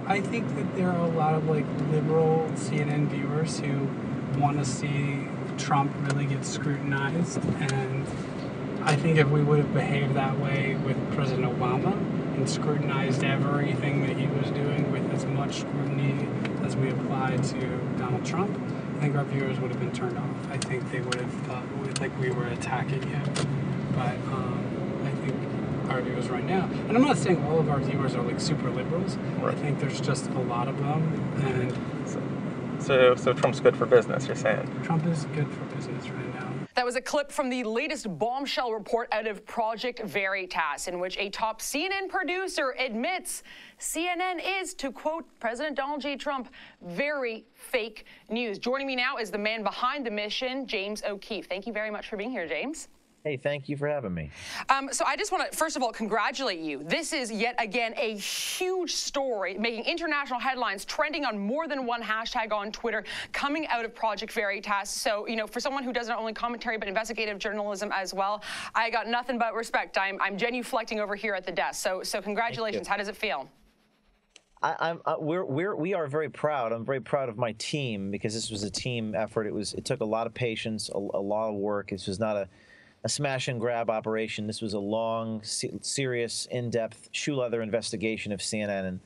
I think that there are a lot of like liberal CNN viewers who want to see Trump really get scrutinized, and I think if we would have behaved that way with President Obama and scrutinized everything that he was doing with as much scrutiny as we applied to Donald Trump, I think our viewers would have been turned off. I think they would have thought like we were attacking him. But I think our viewers right now, and I'm not saying all of our viewers are like super liberals. Right. I think there's just a lot of them, and so Trump's good for business, you're saying? Trump is good for business right now. That was a clip from the latest bombshell report out of Project Veritas, in which a top CNN producer admits CNN is, to quote President Donald J. Trump, very fake news. Joining me now is the man behind the mission, James O'Keefe. Thank you very much for being here, James. Hey, thank you for having me. So I just want to, first of all, congratulate you. This is yet again a huge story, making international headlines, trending on more than one hashtag on Twitter, coming out of Project Veritas. So, you know, for someone who does not only commentary but investigative journalism as well, I got nothing but respect. I'm genuflecting over here at the desk. So congratulations. How does it feel? We are very proud. I'm very proud of my team because this was a team effort. It took a lot of patience, a lot of work. This was not a smash and grab operation. This was a long, serious, in-depth, shoe leather investigation of CNN,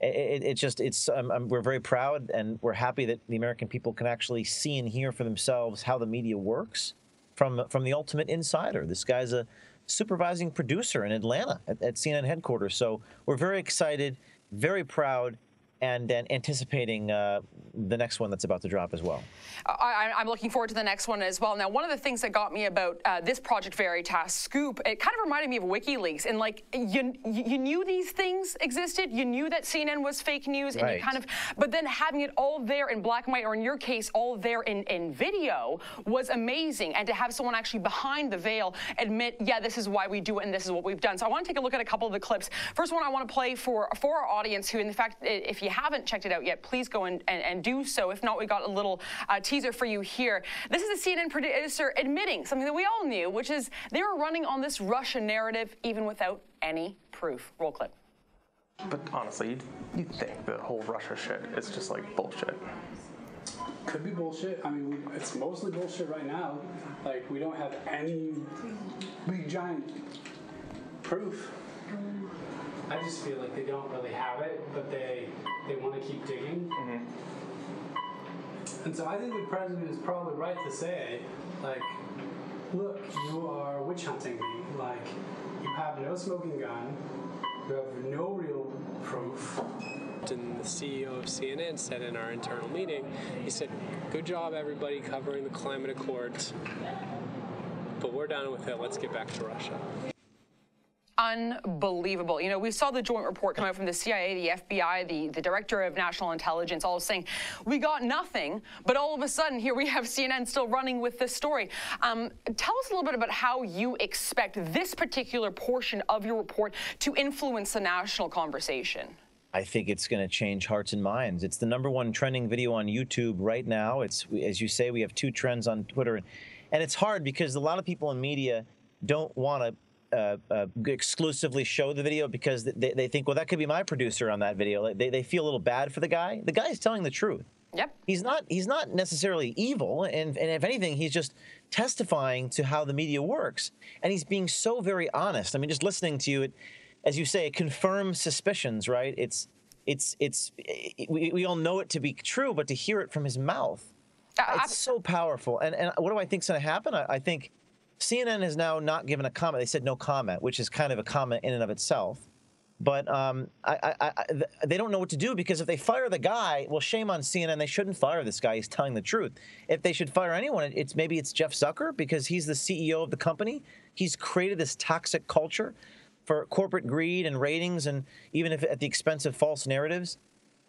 and we're very proud, and we're happy that the American people can actually see and hear for themselves how the media works from the ultimate insider. This guy's a supervising producer in Atlanta at CNN headquarters. So we're very excited, very proud, and anticipating the next one that's about to drop as well. I'm looking forward to the next one as well. Now, one of the things that got me about this Project Veritas scoop, it kind of reminded me of WikiLeaks. And like, you knew these things existed. You knew that CNN was fake news, and you kind of, but then having it all there in black and white, or in your case, all there in video, was amazing. And to have someone actually behind the veil admit, yeah, this is why we do it, and this is what we've done. So I want to take a look at a couple of the clips. First one I want to play for our audience, who, in fact, if you haven't checked it out yet, please go and do so. If not, we got a little teaser for you here. This is a CNN producer admitting something that we all knew, which is they were running on this Russia narrative even without any proof. Roll clip. But honestly, you'd think the whole Russia shit is just like bullshit. Could be bullshit. I mean, it's mostly bullshit right now. Like, we don't have any big giant proof. I just feel like they don't really have it, but they want to keep digging. Mm-hmm. And so I think the president is probably right to say, like, look, you are witch hunting me. Like, you have no smoking gun. You have no real proof. And the CEO of CNN said in our internal meeting, he said, good job, everybody, covering the climate accords. But we're done with it. Let's get back to Russia. Unbelievable. You know, we saw the joint report come out from the CIA, the FBI, the Director of National Intelligence, all saying, we got nothing, but all of a sudden, here we have CNN still running with this story. Tell us a little bit about how you expect this particular portion of your report to influence the national conversation. I think it's going to change hearts and minds. It's the #1 trending video on YouTube right now. It's, as you say, we have 2 trends on Twitter. And it's hard because a lot of people in media don't want to exclusively show the video because they think, well, that could be my producer on that video. They feel a little bad for the guy. The guy is telling the truth. Yep. He's not necessarily evil, and if anything, he's just testifying to how the media works, and he's being so very honest. I mean, just listening to you, as you say, it confirms suspicions, right? We all know it to be true, but to hear it from his mouth, it's so powerful. And what do I think's going to happen? I think CNN has now not given a comment. They said no comment, which is kind of a comment in and of itself. But they don't know what to do, because if they fire the guy, well, shame on CNN. They shouldn't fire this guy. He's telling the truth. If they should fire anyone, maybe it's Jeff Zucker, because he's the CEO of the company. He's created this toxic culture for corporate greed and ratings, and even if at the expense of false narratives.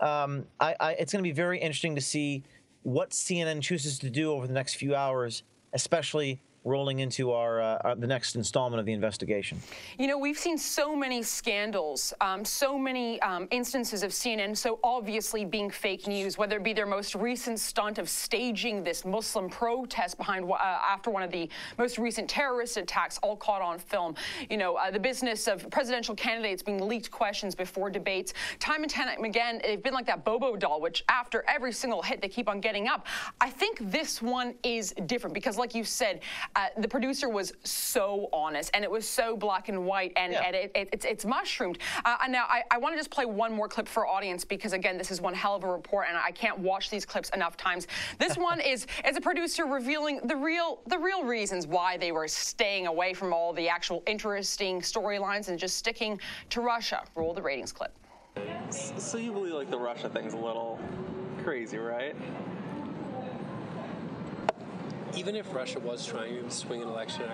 It's going to be very interesting to see what CNN chooses to do over the next few hours, especially rolling into our the next installment of the investigation. You know, we've seen so many scandals, so many instances of CNN so obviously being fake news, whether it be their most recent stunt of staging this Muslim protest behind after one of the most recent terrorist attacks, all caught on film. You know, the business of presidential candidates being leaked questions before debates. Time and time again, they've been like that Bobo doll, which after every single hit, they keep on getting up. I think this one is different because, like you said, the producer was so honest, and it was so black and white, and, it's mushroomed. And now I want to just play one more clip for our audience because, again, this is one hell of a report, and I can't watch these clips enough times. This one is a producer revealing the real reasons why they were staying away from all the actual interesting storylines and just sticking to Russia. Roll the ratings clip. So you believe like the Russia thing's a little crazy, right? Even if Russia was trying to swing an election,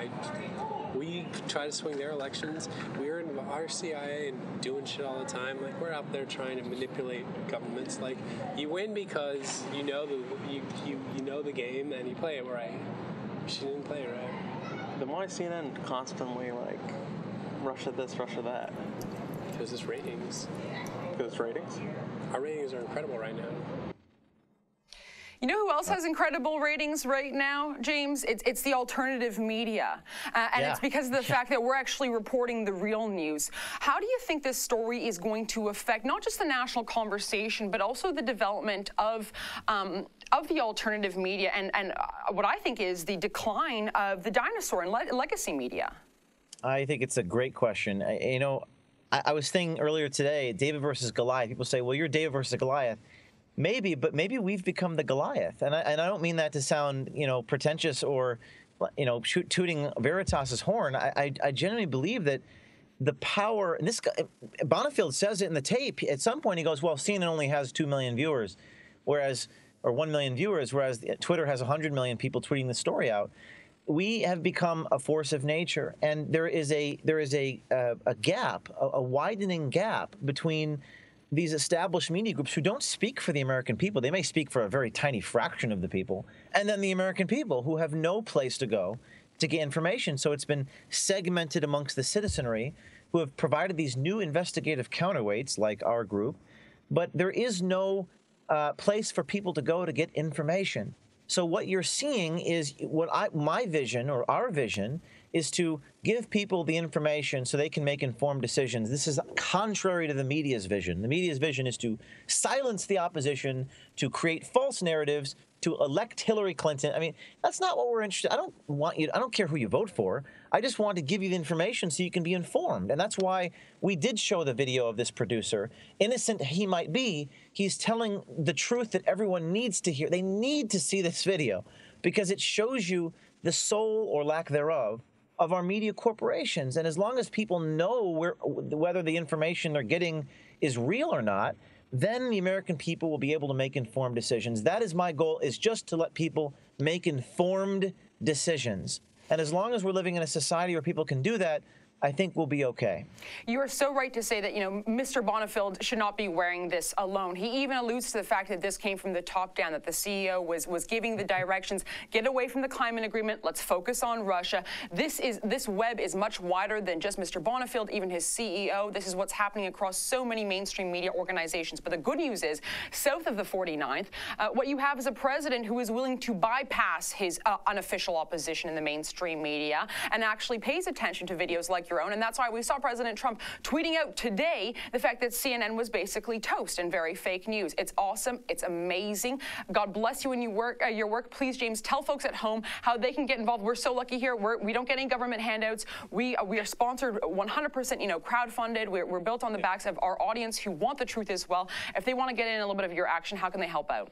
we try to swing their elections. We're in our CIA and doing shit all the time. Like, we're out there trying to manipulate governments. Like, you win because you know the game and you play it right. She didn't play it right. Then why CNN constantly like Russia this, Russia that? Because it's ratings. Because it's ratings? Our ratings are incredible right now. You know who else has incredible ratings right now, James? It's the alternative media. And it's because of the fact that we're actually reporting the real news. How do you think this story is going to affect not just the national conversation, but also the development of the alternative media and what I think is the decline of the dinosaur and legacy media? I think it's a great question. You know, I was thinking earlier today, David versus Goliath. People say, well, you're David versus Goliath. Maybe, but maybe we've become the Goliath. And I don't mean that to sound, you know, pretentious or, you know, tooting Veritas's horn. I genuinely believe that the power, and this guy, Bonifield says it in the tape. At some point he goes, well, CNN only has 2 million viewers, or 1 million viewers, whereas Twitter has 100 million people tweeting the story out. We have become a force of nature, and there is a gap, a widening gap between these established media groups who don't speak for the American people. They may speak for a very tiny fraction of the people, and then the American people who have no place to go to get information. So it's been segmented amongst the citizenry who have provided these new investigative counterweights like our group, but there is no place for people to go to get information. So what you're seeing is my vision, or our vision, is to give people the information so they can make informed decisions. This is contrary to the media's vision. The media's vision is to silence the opposition, to create false narratives, to elect Hillary Clinton. I mean, that's not what we're interested in. I don't care who you vote for. I just want to give you the information so you can be informed. And that's why we did show the video of this producer. Innocent he might be, he's telling the truth that everyone needs to hear. They need to see this video because it shows you the soul or lack thereof of our media corporations. And as long as people know whether the information they're getting is real or not, then the American people will be able to make informed decisions. That is my goal, is just to let people make informed decisions. And as long as we're living in a society where people can do that, I think we'll be okay. You are so right to say that, you know, Mr. Bonifield should not be wearing this alone. He even alludes to the fact that this came from the top down, that the CEO was giving the directions, get away from the climate agreement, let's focus on Russia. This web is much wider than just Mr. Bonifield, even his CEO. This is what's happening across so many mainstream media organizations. But the good news is, south of the 49th, what you have is a president who is willing to bypass his unofficial opposition in the mainstream media and actually pays attention to videos like your own. And that's why we saw President Trump tweeting out today the fact that CNN was basically toast and very fake news. It's awesome. It's amazing. God bless you in your work. Please, James, tell folks at home how they can get involved. We're so lucky here. We don't get any government handouts. We are sponsored 100%, you know, crowdfunded. We're built on the backs of our audience who want the truth as well. If they want to get in a little bit of your action, how can they help out?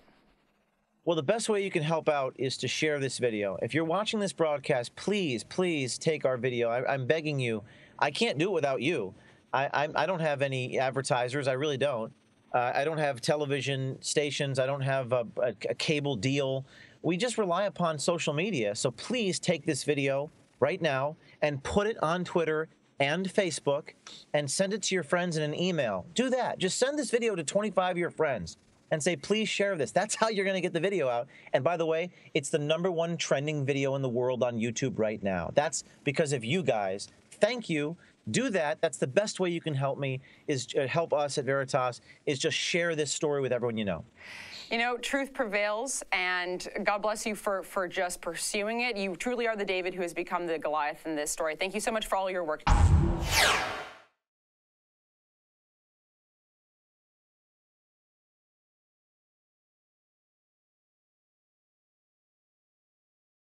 Well, the best way you can help out is to share this video. If you're watching this broadcast, please, please take our video. I'm begging you. I can't do it without you. I don't have any advertisers. I really don't. I don't have television stations. I don't have a cable deal. We just rely upon social media. So please take this video right now and put it on Twitter and Facebook and send it to your friends in an email. Do that. Just send this video to 25 of your friends and say, please share this. That's how you're going to get the video out. And by the way, it's the #1 trending video in the world on YouTube right now. That's because of you guys. Thank you. Do that. That's the best way you can help me, is help us at Veritas, is just share this story with everyone you know. You know, truth prevails, and God bless you for just pursuing it. You truly are the David who has become the Goliath in this story. Thank you so much for all your work.